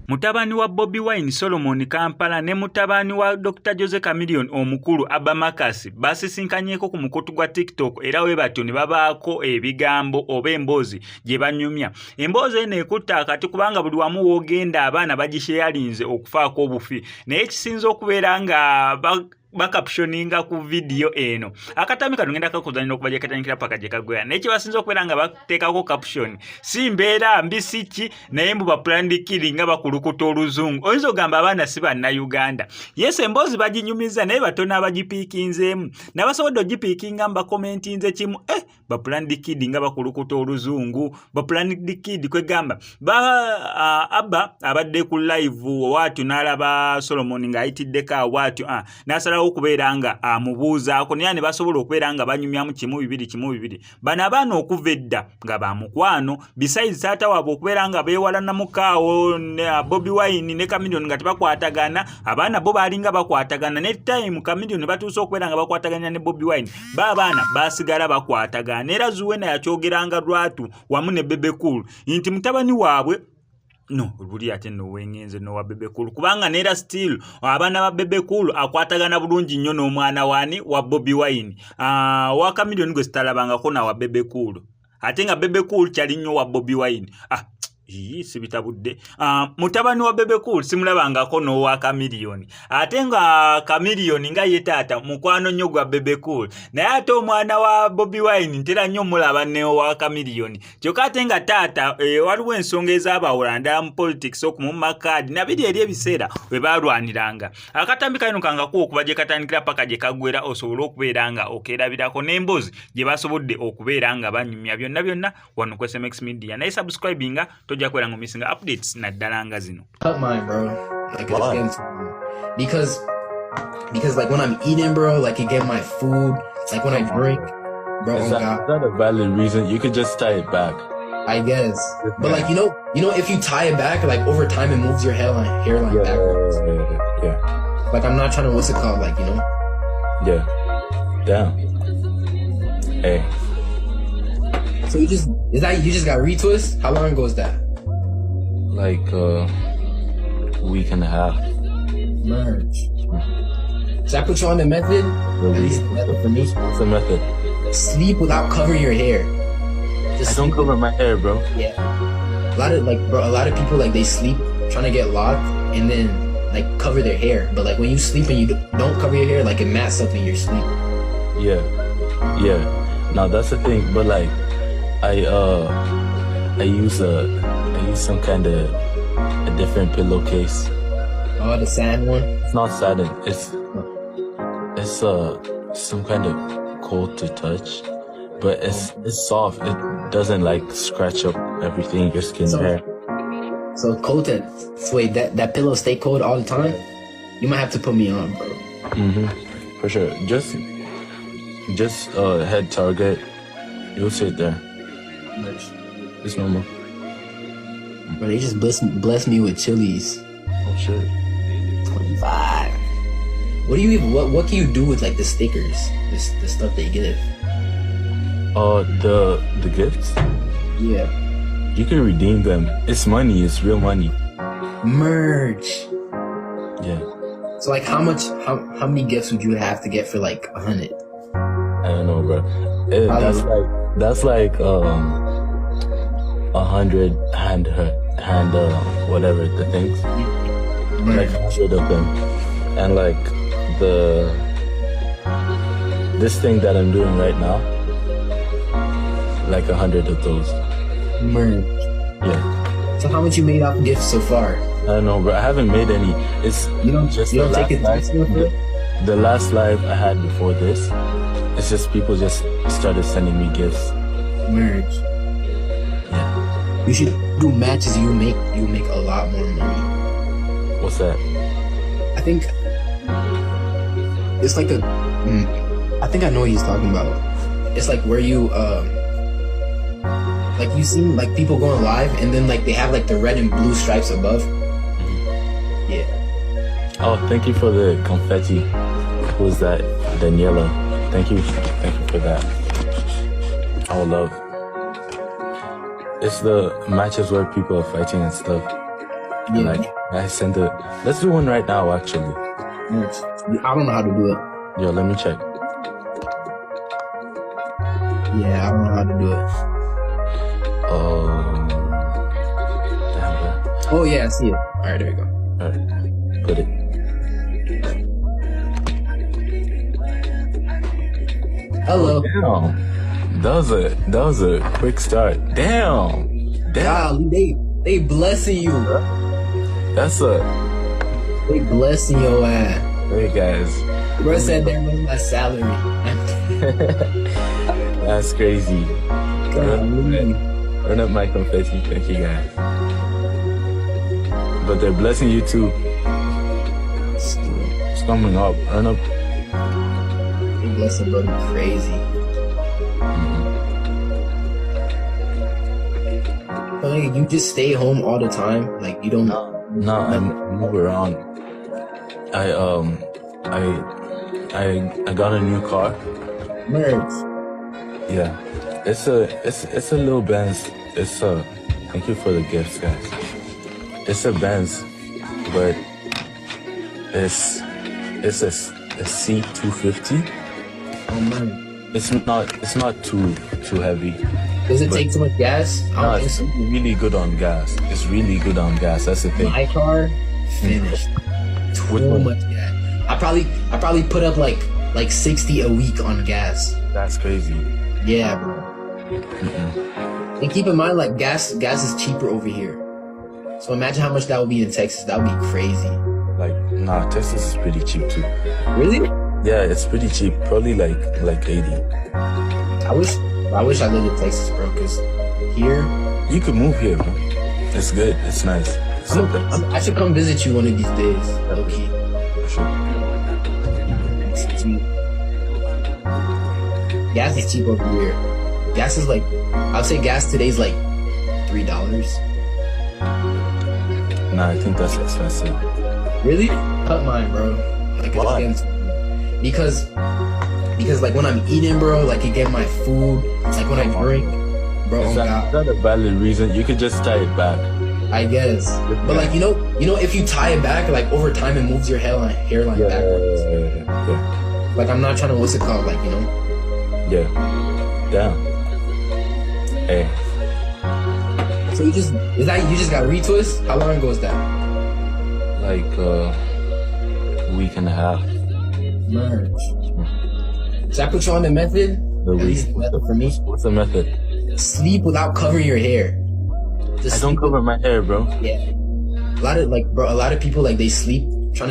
Mutabani wa Bobi Wine Solomon Kampala ne mutabani wa Dr. Jose Chameleon omukulu Abba basisinkanyeko ku mukutu gwa TikTok era we batyo ne babaako ebigambo oba emboozi gye banyumya. Emboozi eno ekutta akati kubanga buli wamu wogenda abaana bagisharinze okufaako obufi naye kisinza okubeera nga bakaptioninga ku video eno. Akatami kano ngenda kakuzanira okubaje katandikira paka je kagwera. Naye kibasinza okubeera nga bateekako caption. Si mbeera mbisiki naye mbu baplandikiri nga bakulukuta oluzungu. Oyinza ogamba abaana si bannayuganda. Yes, emboozi baginyumiza naye batono abagipiikinzeemu. Nabasobodde ogipiikinga mbakomentinze kimu baplandikiri nga bakulukuta oluzungu. Baplandikiri kwegamba. Abba abadde ku live watu n'alaba Solomon ng'ayitiddeko awatu n'asalawo okubeera nga amubuuzaako naye ne basobola okubeera nga banyumyamu kimu bibiri. Bano abaana okuva edda nga bamukwano besides taata waabwe okubeera nga beewalanamukaawo Bobi Wine ne Chameleon nga tebakwatagana. Abaana bo baalinga bakwatagana ne time Chameleon ne batuusa okubeera nga bakwataganya ne Bobi Wine abaana baasigala bakwatagana. Era Zuwena yakyogeranga lwatu wamu ne Bebe Cool nti mutabani waabwe no buli ate no wengenze no wa Bebe Cool kubanga nera still abaana ba Bebe Cool akwatagana bulungi nnyo n'omwana wani wa Bobi Wine wa Chameleon gwe sitalabangako na wa Bebe Cool ate nga Bebe Cool kyali nnyo wa Bobi Wine sibitabudde mutabani wa Bebe Cool simulabangako n'owa Chameleon ate nga Chameleon nga ye taata mukwano nnyo gwa Bebe Cool naye ate omwana wa Bobi Wine ntera nnyo mulaba n'owa Chameleon kyokka ate nga taata waliwo ensonga ez'abawula ndala mu politics okumumma kaadi nabiri eri ebiseera we balwaniranga. Akatambi kano kangako okuba gye katandikira paka gye kaggwera osobola okubeera nga okeerabirako n'emboozi gye basobodde okubeera nga banyumya byonna wano ku SMX Media naye subscribinga tojja kwera ngo missing updates na ddalanga zino. Cut mine, bro. Like it's getting because like when I'm eating, bro, like it get my food. Like when I drink, bro. Is that a valid reason? You could just tie it back. I guess, but like you know, if you tie it back, like over time, it moves your hairline backwards. Yeah. Like I'm not trying to what's it called, like Yeah. Damn. Hey. So you just got retwist? How long ago is that? Like a week and a half. Merge. Should I put you on the method? At least the method for me. What's the method? Sleep without covering your hair. I don't cover my hair, bro. Yeah. A lot of people like they sleep trying to get locked and then like cover their hair. But like when you sleep and you don't cover your hair, like it mats up in your sleep. Yeah. Now that's the thing. But like I use some kind of a different pillowcase. Oh, the sand one? It's not satin. It's some kind of cold to touch, but it's soft. It doesn't like scratch up everything your skin hair. So coated. So wait, that pillow stay cold all the time? You might have to put me on, bro. For sure. Just head Target. You'll sit there. It's normal. Bro, they just bless me with chilies. Oh shit. 25. What can you do with like the stickers? The stuff they give? The gifts? Yeah. You can redeem them. It's money, it's real money. Merge. Yeah. So like how many gifts would you have to get for like 100? I don't know, bro. That's like 100 hand whatever the things. Like 100 of them. And like this thing that I'm doing right now, like 100 of those. Merge. Yeah. So how much you made off gifts so far? I don't know, bro. I haven't made any. It's you don't take it the last live I had before this. It's just people just started sending me gifts. Merge. Yeah. You should do matches. You make a lot more money. What's that? I think it's like I think I know what he's talking about. It's like where you like you see like people going live and then like they have like the red and blue stripes above. Yeah. Oh, thank you for the confetti. Who's that? Daniela. Thank you for that. Our love. It's the matches where people are fighting and stuff. Yeah. Like I sent it. Let's do one right now, actually. I don't know how to do it. Yo, let me check. Yeah, I don't know how to do it. Damn, bro. Oh yeah, I see it. All right, there we go. All right, put it. Hello. Damn, that was a quick start. Damn. Golly, they blessing you. That's They blessing your ass. hey guys. Bro said there was my salary. That's crazy. Golly. Run up my confetti, thank you guys. But they're blessing you too. It's coming up. Run up. They blessing brother crazy. But like, you just stay home all the time. Like you don't. No, I move around. I got a new car. Merch. Yeah, it's a little Benz. Thank you for the gifts, guys. It's a Benz, but it's a C250. Oh man. It's not too heavy. Does it take too much gas? No, it's really good on gas. It's really good on gas. That's the thing. My car finished. Too much gas. I probably put up like 60 a week on gas. That's crazy. Yeah, bro. And keep in mind, like gas is cheaper over here. So imagine how much that would be in Texas. That would be crazy. Like, nah, Texas is pretty cheap too. Really? Yeah, it's pretty cheap. Probably like 80. I wish I lived in Texas, bro. Cause here, You could move here, bro. It's good. It's nice. It's the best. I should come visit you one of these days. Okay. Sure. Gas is cheap over here. Gas is like, I'd say gas today's like $3. Nah, I think that's expensive. Really? Cut mine, bro. Like, Why? Because like when I'm eating, bro, like you get my food. Like when I drink, bro. Oh God. That's not a valid reason. You could just tie it back. I guess. But like you know, if you tie it back, like over time, it moves your hairline backwards. Yeah. Like I'm not trying to what's it called, like Yeah. Damn. Hey. So you just got retwist? How long ago is that? Like a week and a half. Merge. Should I put you on the method? The At week. least the method for me. What's the method? Sleep without covering your hair. Just I don't sleep cover my hair, bro. Yeah. A lot of people like they sleep